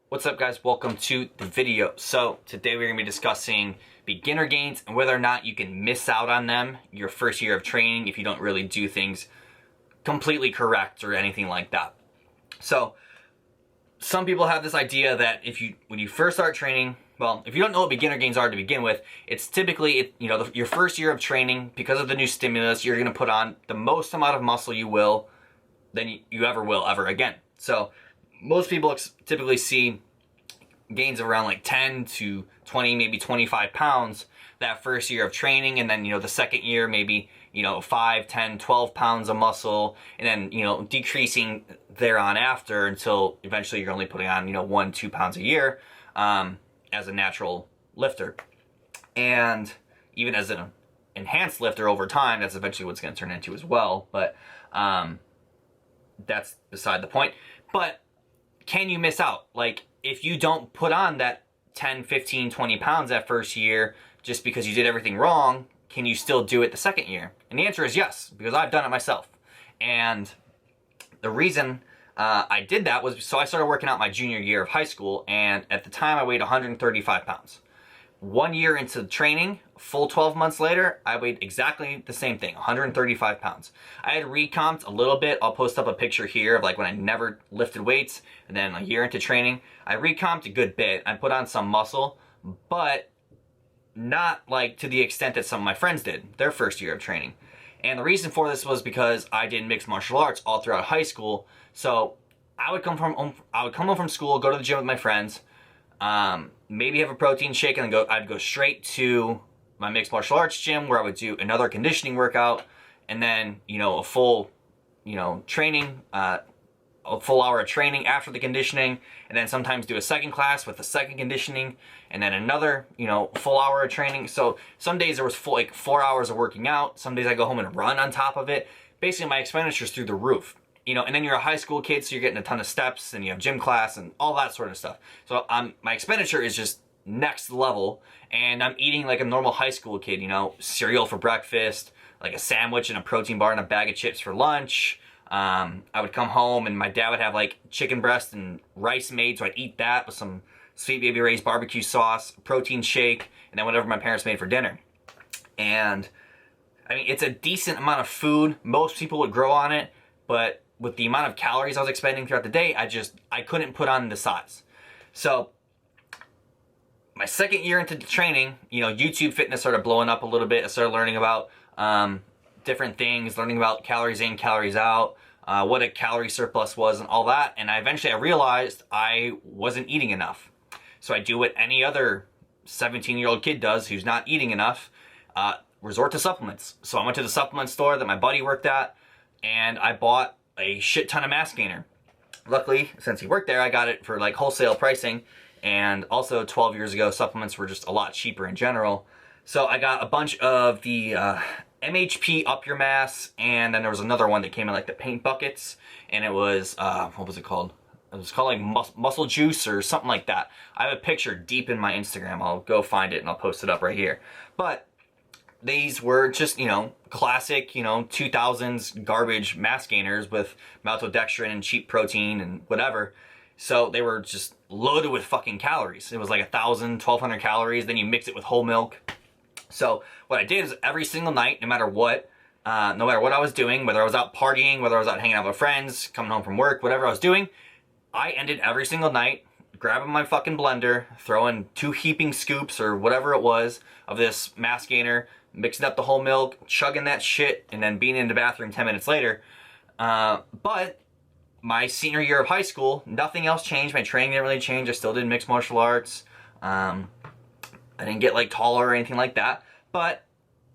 What's up, guys? Welcome to the video. So today we're going to be discussing beginner gains and whether or not you can miss out on them your first year of training if you don't really do things completely correct or anything like that. So some people have this idea that when you first start training, well, if you don't know what beginner gains are to begin with, it's typically your first year of training. Because of the new stimulus, you're going to put on the most amount of muscle than you ever will ever again. So most people typically see gains of around like 10 to 20, maybe 25 pounds that first year of training. And then, the second year, maybe, 5, 10, 12 pounds of muscle. And then, decreasing thereon after until eventually you're only putting on, 1, 2 pounds a year as a natural lifter. And even as an enhanced lifter over time, that's eventually what's going to turn into as well. But that's beside the point. But can you miss out? Like, if you don't put on that 10, 15, 20 pounds that first year just because you did everything wrong, can you still do it the second year? And the answer is yes, because I've done it myself. And the reason I did that was so I started working out my junior year of high school, and at the time I weighed 135 pounds. 1 year into training, full 12 months later, I weighed exactly the same thing, 135 pounds. I had recomped a little bit. I'll post up a picture here of like when I never lifted weights, and then a year into training, I recomped a good bit. I put on some muscle, but not like to the extent that some of my friends did their first year of training. And the reason for this was because I did mixed martial arts all throughout high school. So I would come home from school, go to the gym with my friends, maybe have a protein shake, and then I'd go straight to my mixed martial arts gym where I would do another conditioning workout, and then, a full, training, a full hour of training after the conditioning, and then sometimes do a second class with the second conditioning, and then another, full hour of training. So some days there was 4 hours of working out. Some days I go home and run on top of it. Basically, my expenditure's through the roof. And then you're a high school kid, so you're getting a ton of steps, and you have gym class and all that sort of stuff. So my expenditure is just next level, and I'm eating like a normal high school kid, cereal for breakfast, like a sandwich and a protein bar and a bag of chips for lunch. I would come home and my dad would have like chicken breast and rice made, so I'd eat that with some Sweet Baby Ray's barbecue sauce, protein shake, and then whatever my parents made for dinner. And I mean, it's a decent amount of food. Most people would grow on it, but with the amount of calories I was expending throughout the day, I couldn't put on the size. So my second year into training, YouTube fitness started blowing up a little bit. I started learning about different things, learning about calories in, calories out, what a calorie surplus was and all that. And eventually I realized I wasn't eating enough. So I do what any other 17-year-old kid does who's not eating enough, resort to supplements. So I went to the supplement store that my buddy worked at, and I bought a shit ton of mass gainer. Luckily, since he worked there, I got it for like wholesale pricing. And also 12 years ago, supplements were just a lot cheaper in general. So I got a bunch of the MHP Up Your Mass, and then there was another one that came in like the paint buckets, and it was, what was it called? It was called like Muscle Juice or something like that. I have a picture deep in my Instagram. I'll go find it and I'll post it up right here. But these were just, classic, 2000s garbage mass gainers with maltodextrin and cheap protein and whatever. So they were just loaded with fucking calories. It was like 1,000, 1,200 calories. Then you mix it with whole milk. So what I did is every single night, no matter what I was doing, whether I was out partying, whether I was out hanging out with friends, coming home from work, whatever I was doing, I ended every single night grabbing my fucking blender, throwing 2 heaping scoops or whatever it was of this mass gainer, mixing up the whole milk, chugging that shit, and then being in the bathroom 10 minutes later. But my senior year of high school, nothing else changed. My training didn't really change. I still did mixed martial arts. I didn't get like taller or anything like that. But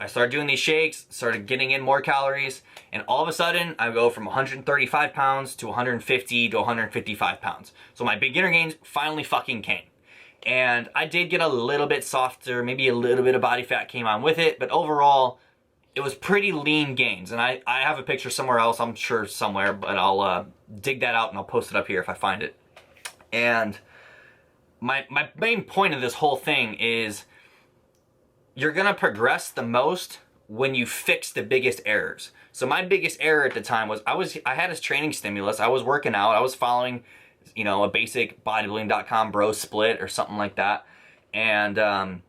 I started doing these shakes, started getting in more calories, and all of a sudden I go from 135 pounds to 150 to 155 pounds. So my beginner gains finally fucking came. And I did get a little bit softer, maybe a little bit of body fat came on with it, but overall, it was pretty lean gains. And I have a picture somewhere else, I'm sure somewhere, but I'll dig that out and I'll post it up here if I find it. And my main point of this whole thing is you're gonna progress the most when you fix the biggest errors. So my biggest error at the time was I had this training stimulus, I was working out, I was following you know, a basic bodybuilding.com bro split or something like that. And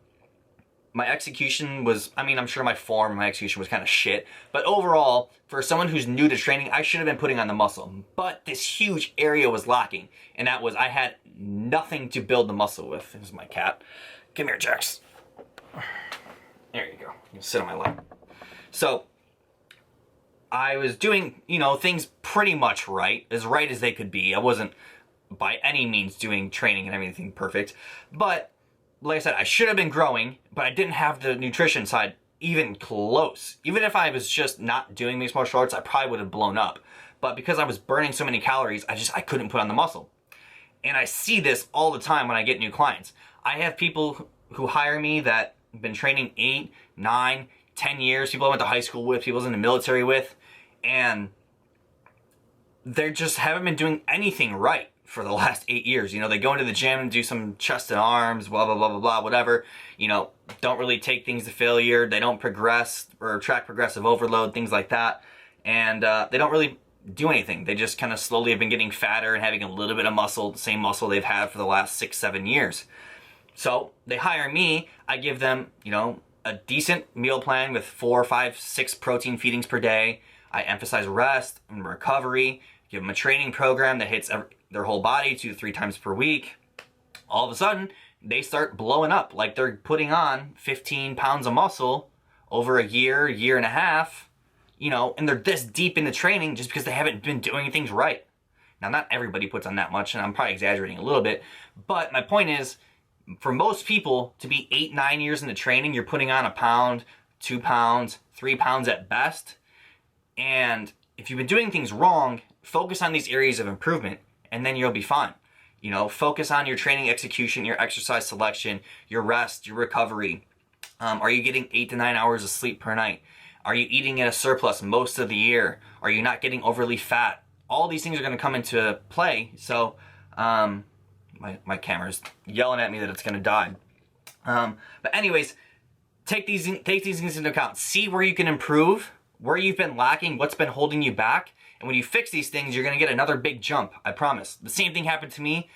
my execution was, I mean, I'm sure my form and my execution was kind of shit, but overall, for someone who's new to training, I should have been putting on the muscle. But this huge area was lacking, and that was I had nothing to build the muscle with. This is my cat. Come here, Jax. There you go. You can sit on my lap. So I was doing, you know, things pretty much right as they could be. I wasn't by any means doing training and everything perfect, but like I said, I should have been growing, but I didn't have the nutrition side even close. Even if I was just not doing mixed martial arts, I probably would have blown up. But because I was burning so many calories, I couldn't put on the muscle. And I see this all the time when I get new clients. I have people who hire me that have been training 8, 9, 10 years, people I went to high school with, people I was in the military with, and they just haven't been doing anything right for the last 8 years. You know, they go into the gym and do some chest and arms, blah, blah, blah, blah, blah, whatever. You know, don't really take things to failure. They don't progress or track progressive overload, things like that. And they don't really do anything. They just kind of slowly have been getting fatter and having a little bit of muscle, the same muscle they've had for the last 6, 7 years. So they hire me. I give them, you know, a decent meal plan with 4, 5, 6 protein feedings per day. I emphasize rest and recovery. Give them a training program that hits their whole body 2 to 3 times per week. All of a sudden, they start blowing up like they're putting on 15 pounds of muscle over a year, year and a half, you know, and they're this deep into training just because they haven't been doing things right. Now, not everybody puts on that much, and I'm probably exaggerating a little bit, but my point is, for most people to be 8, 9 years into training, you're putting on 1 pound, 2 pounds, 3 pounds at best. And if you've been doing things wrong, focus on these areas of improvement, and then you'll be fine. You know, focus on your training execution, your exercise selection, your rest, your recovery. Are you getting 8 to 9 hours of sleep per night? Are you eating at a surplus most of the year? Are you not getting overly fat? All these things are going to come into play. So, my camera's yelling at me that it's going to die. But anyways, take these things into account. See where you can improve, where you've been lacking, what's been holding you back. And when you fix these things, you're going to get another big jump, I promise. The same thing happened to me.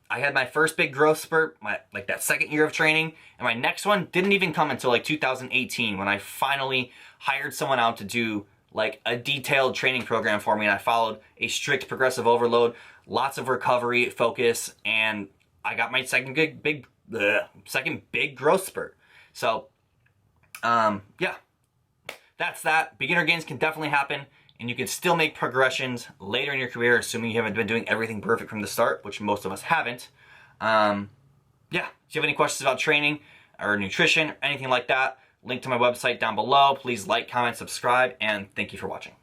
I had my first big growth spurt, like that second year of training, and my next one didn't even come until like 2018 when I finally hired someone out to do like a detailed training program for me, and I followed a strict progressive overload, lots of recovery focus, and I got my second big growth spurt. So, yeah, that's that. Beginner gains can definitely happen. And you can still make progressions later in your career, assuming you haven't been doing everything perfect from the start, which most of us haven't. Yeah, if you have any questions about training or nutrition or anything like that, link to my website down below. Please like, comment, subscribe, and thank you for watching.